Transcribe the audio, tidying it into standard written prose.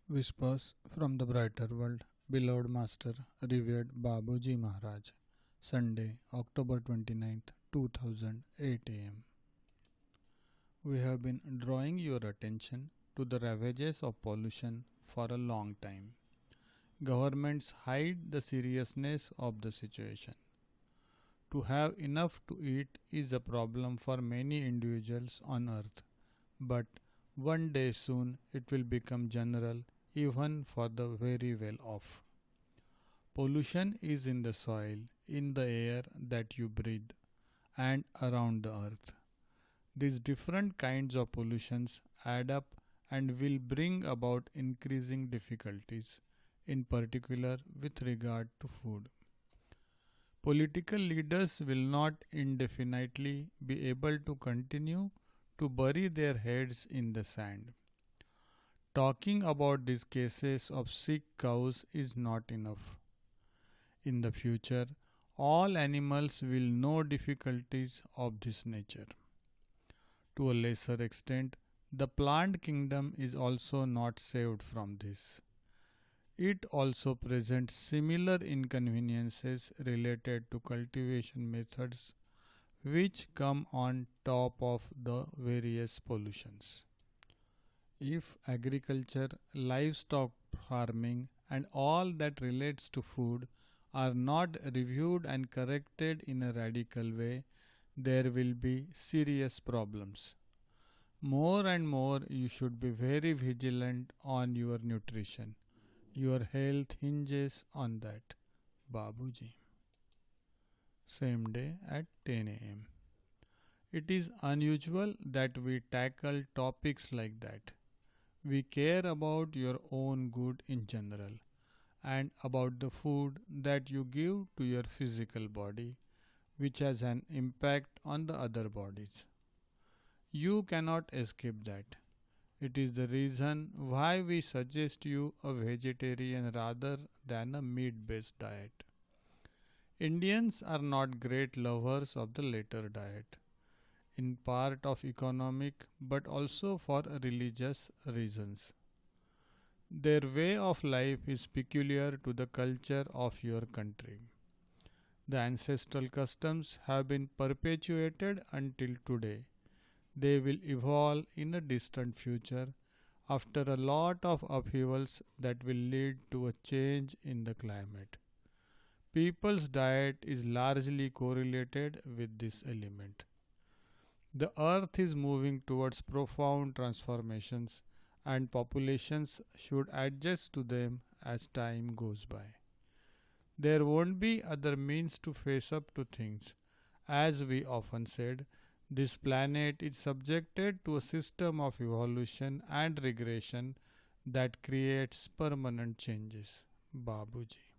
Whispers from the Brighter World, beloved Master, revered Babuji Maharaj, Sunday, October 29th, 2008 am. We have been drawing your attention to the ravages of pollution for a long time. Governments hide the seriousness of the situation. To have enough to eat is a problem for many individuals on earth, but one day soon it will become general even for the very well off. Pollution is in the soil, in the air that you breathe, and around the earth. These different kinds of pollutions add up and will bring about increasing difficulties, in particular with regard to food. Political leaders will not indefinitely be able to continue to bury their heads in the sand. Talking about these cases of sick cows is not enough. In the future, all animals will know difficulties of this nature. To a lesser extent, the plant kingdom is also not saved from this. It also presents similar inconveniences related to cultivation methods which come on top of the various pollutions. If agriculture, livestock farming, and all that relates to food are not reviewed and corrected in a radical way, there will be serious problems. More and more, you should be very vigilant on your nutrition. Your health hinges on that. Babuji. Same day at 10 am. It is unusual that we tackle topics like that. We care about your own good in general and about the food that you give to your physical body, which has an impact on the other bodies. You cannot escape that. It is the reason why we suggest you a vegetarian rather than a meat-based diet. Indians are not great lovers of the latter diet, in part of economic but also for religious reasons. Their way of life is peculiar to the culture of your country. The ancestral customs have been perpetuated until today. They will evolve in a distant future after a lot of upheavals that will lead to a change in the climate. People's diet is largely correlated with this element. The earth is moving towards profound transformations and populations should adjust to them as time goes by. There won't be other means to face up to things. As we often said, this planet is subjected to a system of evolution and regression that creates permanent changes. Babuji.